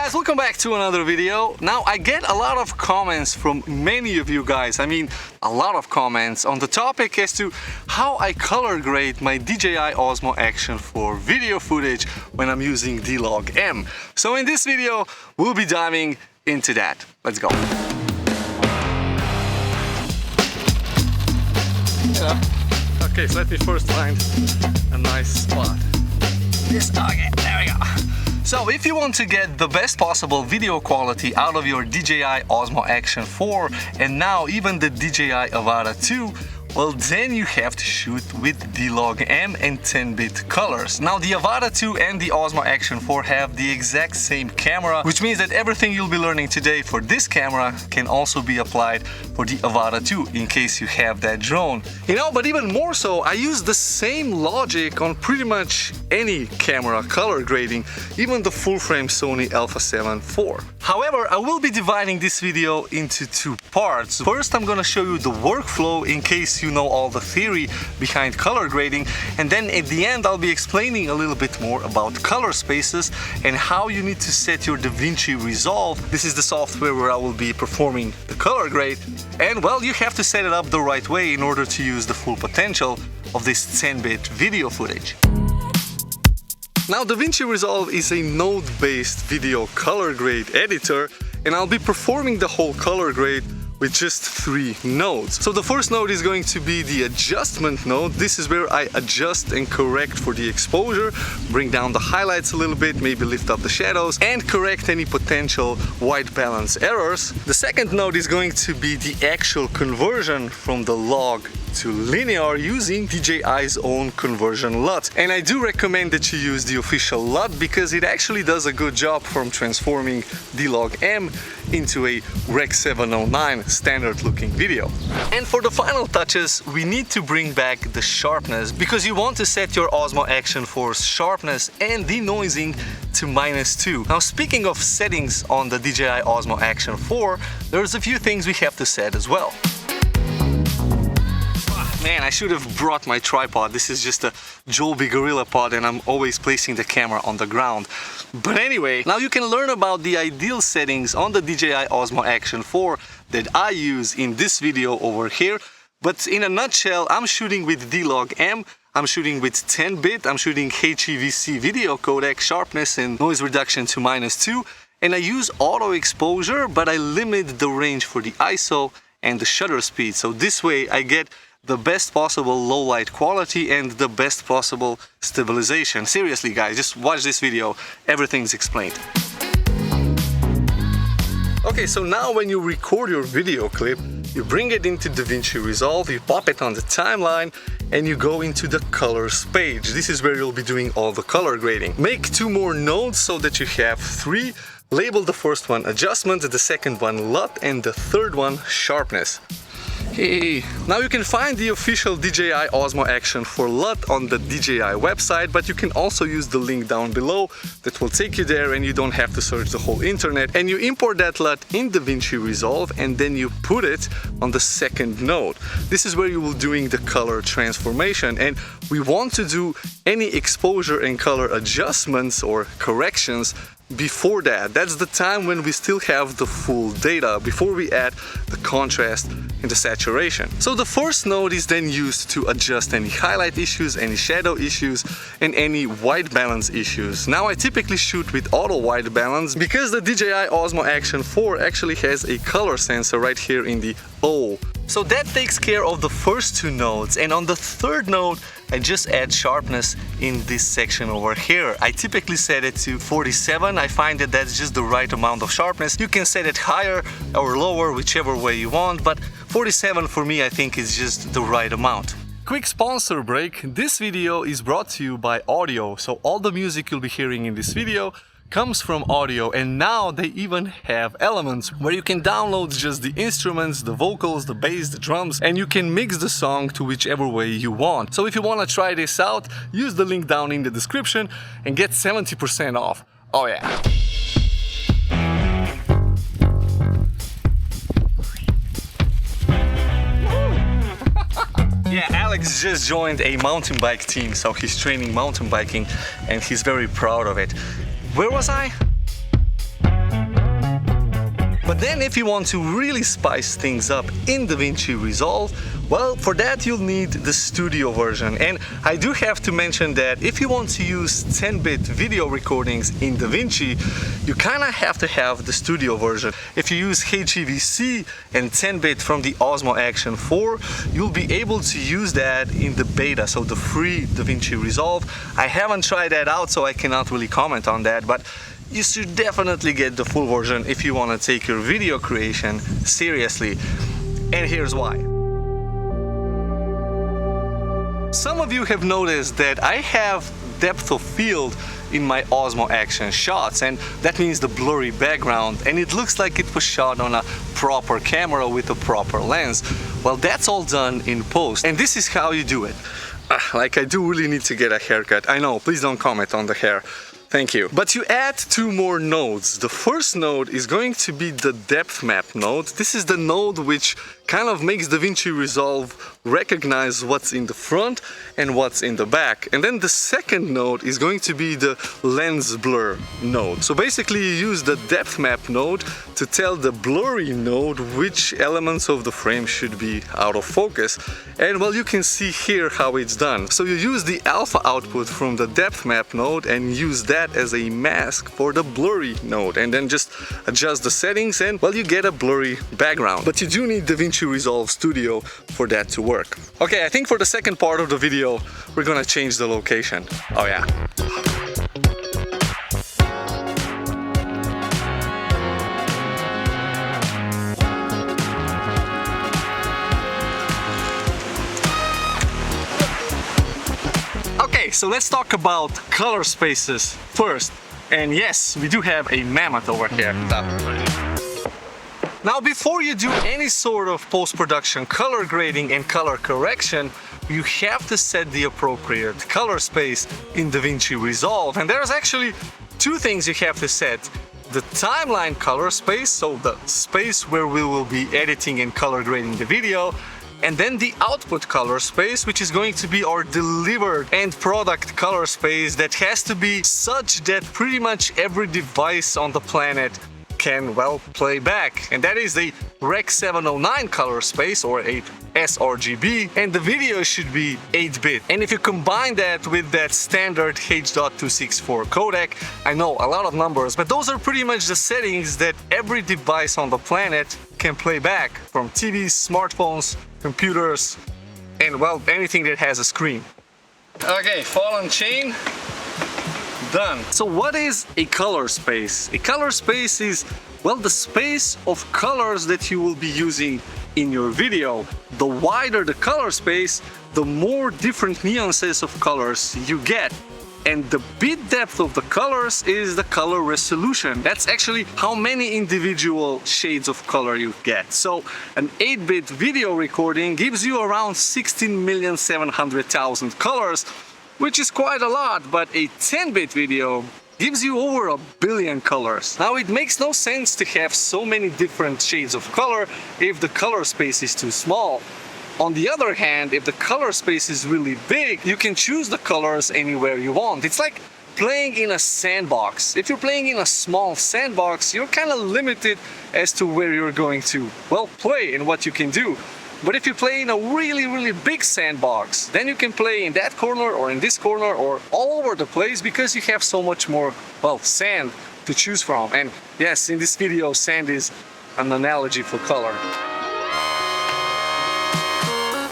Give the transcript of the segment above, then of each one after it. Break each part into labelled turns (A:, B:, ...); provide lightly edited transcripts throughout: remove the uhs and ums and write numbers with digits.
A: guys, welcome back to another video. Now I get a lot of comments from many of you guys, a lot of comments on the topic as to how I color grade my DJI Osmo Action for video footage when I'm using D-Log M. So in this video we'll be diving into that. Let's go. Okay, so let me first find a nice spot. Okay, there we go. So if you want to get the best possible video quality out of your DJI Osmo Action 4 and now even the DJI Avata 2, well then you have to shoot with D-Log M and 10-bit colors. Now the Avata 2 and the Osmo Action 4 have the exact same camera, which means that everything you'll be learning today for this camera can also be applied for the Avata 2 in case you have that drone. But even more so, I use the same logic on pretty much any camera color grading, even the full-frame Sony Alpha 7 IV. However, I will be dividing this video into two parts. First, I'm gonna show you the workflow in case you know all the theory behind color grading, and then at the end I'll be explaining a little bit more about color spaces and how you need to set your DaVinci Resolve. This is the software where I will be performing the color grade, and well, you have to set it up the right way in order to use the full potential of this 10-bit video footage. Now, DaVinci Resolve is a node-based video color grade editor, and I'll be performing the whole color grade with just 3 nodes. So the first node is going to be the adjustment node. This is where I adjust and correct for the exposure, bring down the highlights a little bit, maybe lift up the shadows, and correct any potential white balance errors. The second node is going to be the actual conversion from the log to linear using DJI's own conversion LUT. And I do recommend that you use the official LUT because it actually does a good job from transforming D-Log M into a Rec 709 standard looking video. And for the final touches, we need to bring back the sharpness because you want to set your Osmo Action 4's sharpness and denoising to -2. Now, speaking of settings on the DJI Osmo Action 4, there's a few things we have to set as well. Man, I should have brought my tripod. This is just a Joby Gorilla Pod and I'm always placing the camera on the ground. But anyway, now you can learn about the ideal settings on the DJI Osmo Action 4 that I use in this video over here. But in a nutshell, I'm shooting with D-Log M, I'm shooting with 10-bit, I'm shooting HEVC video codec, sharpness and noise reduction to -2, and I use auto exposure, but I limit the range for the ISO and the shutter speed. So this way I get the best possible low light quality and the best possible stabilization. Seriously guys, just watch this video, everything's explained. Okay, so now when you record your video clip, you bring it into DaVinci Resolve, you pop it on the timeline, and you go into the colors page. This is where you'll be doing all the color grading. Make 2 more nodes so that you have 3. Label the first one adjustment, the second one LUT, and the third one sharpness. Hey. Now you can find the official DJI Osmo Action for LUT on the DJI website, but you can also use the link down below that will take you there and you don't have to search the whole internet. And you import that LUT in DaVinci Resolve and then you put it on the second node. This is where you will doing the color transformation, and we want to do any exposure and color adjustments or corrections before that. That's the time when we still have the full data, before we add the contrast and the saturation. So the first node is then used to adjust any highlight issues, any shadow issues, and any white balance issues. Now I typically shoot with auto white balance because the DJI Osmo Action 4 actually has a color sensor right here in the O. So that takes care of the first 2 nodes, and on the third node I just add sharpness in this section over here. I typically set it to 47. I find that that's just the right amount of sharpness. You can set it higher or lower, whichever way you want, but 47 for me I think is just the right amount. Quick sponsor break. This video is brought to you by Audio. So all the music you'll be hearing in this video comes from Audio, and now they even have elements where you can download just the instruments, the vocals, the bass, the drums, and you can mix the song to whichever way you want. So if you want to try this out, use the link down in the description and get 70% off. Oh yeah. Yeah, Alex just joined a mountain bike team, so he's training mountain biking and he's very proud of it. Where was I? But then if you want to really spice things up in DaVinci Resolve, well, for that you'll need the studio version. And I do have to mention that if you want to use 10-bit video recordings in DaVinci, you kind of have to have the studio version. If you use HEVC and 10-bit from the Osmo Action 4, you'll be able to use that in the beta, so the free DaVinci Resolve. I haven't tried that out, so I cannot really comment on that, but you should definitely get the full version if you want to take your video creation seriously. And here's why. Some of you have noticed that I have depth of field in my Osmo Action shots, and that means the blurry background, and it looks like it was shot on a proper camera with a proper lens. Well, that's all done in post, and this is how you do it. Like, I do really need to get a haircut. I know, please don't comment on the hair. Thank you. But you add two more nodes. The first node is going to be the depth map node. This is the node which kind of makes DaVinci Resolve recognize what's in the front and what's in the back. And then the second node is going to be the lens blur node. So basically you use the depth map node to tell the blurry node which elements of the frame should be out of focus. And well, you can see here how it's done. So you use the alpha output from the depth map node and use that as a mask for the blurry node, and then just adjust the settings and well, you get a blurry background. But you do need DaVinci Resolve Studio for that to work. Okay, I think for the second part of the video we're gonna change the location. Oh yeah. Okay, so let's talk about color spaces first. And yes, we do have a mammoth over here. Now, before you do any sort of post-production color grading and color correction, you have to set the appropriate color space in DaVinci Resolve. And there's actually two things you have to set. The timeline color space, so the space where we will be editing and color grading the video, and then the output color space, which is going to be our delivered end product color space that has to be such that pretty much every device on the planet can, well, play back. And that is the Rec 709 color space, or 8 sRGB, and the video should be 8-bit. And if you combine that with that standard H.264 codec, I know a lot of numbers, but those are pretty much the settings that every device on the planet can play back, from TVs, smartphones, computers, and well, anything that has a screen. Okay, fallen chain. Done. So what is a color space? A color space is, well, the space of colors that you will be using in your video. The wider the color space, the more different nuances of colors you get. And the bit depth of the colors is the color resolution. That's actually how many individual shades of color you get. So an 8-bit video recording gives you around 16,700,000 colors, which is quite a lot, but a 10-bit video gives you over 1 billion colors. Now, it makes no sense to have so many different shades of color if the color space is too small. On the other hand, if the color space is really big, you can choose the colors anywhere you want. It's like playing in a sandbox. If you're playing in a small sandbox, you're kind of limited as to where you're going to, well, play and what you can do. But if you play in a really big sandbox, then you can play in that corner or in this corner or all over the place, because you have so much more, well, sand to choose from. And yes, in this video, sand is an analogy for color.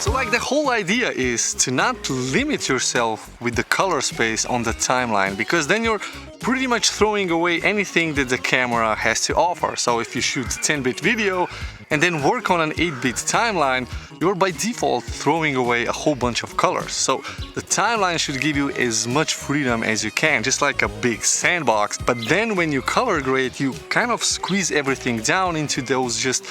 A: So like, the whole idea is to not limit yourself with the color space on the timeline, because then you're pretty much throwing away anything that the camera has to offer. So if you shoot 10-bit video and then work on an 8-bit timeline, you're by default throwing away a whole bunch of colors. So the timeline should give you as much freedom as you can, just like a big sandbox. But then when you color grade, you kind of squeeze everything down into those just,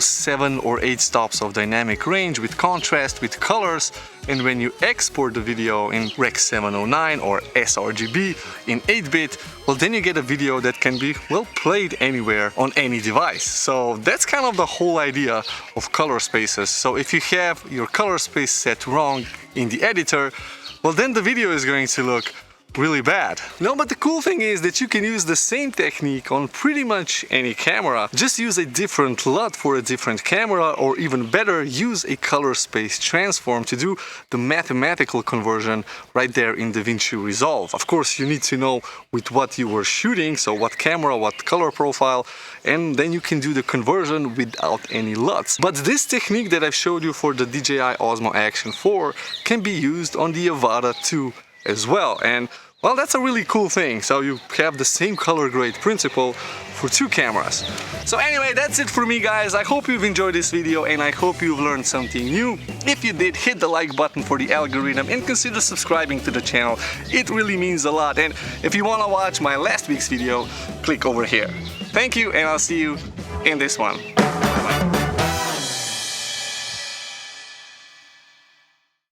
A: 7 or 8 stops of dynamic range with contrast, with colors. And when you export the video in Rec 709 or sRGB in 8-bit, well, then you get a video that can be, well, played anywhere on any device. So that's kind of the whole idea of color spaces. So if you have your color space set wrong in the editor, well, then the video is going to look really bad. No, but the cool thing is that you can use the same technique on pretty much any camera. Just use a different LUT for a different camera, or even better, use a color space transform to do the mathematical conversion right there in DaVinci Resolve. Of course, you need to know with what you were shooting, so what camera, what color profile, and then you can do the conversion without any LUTs. But this technique that I've showed you for the DJI Osmo Action 4 can be used on the Avata 2 as well. And well, that's a really cool thing. So you have the same color grade principle for two cameras. So anyway, that's it for me, guys. I hope you've enjoyed this video and I hope you've learned something new. If you did, hit the like button for the algorithm and consider subscribing to the channel. It really means a lot. And if you want to watch my last week's video, click over here. Thank you, and I'll see you in this one.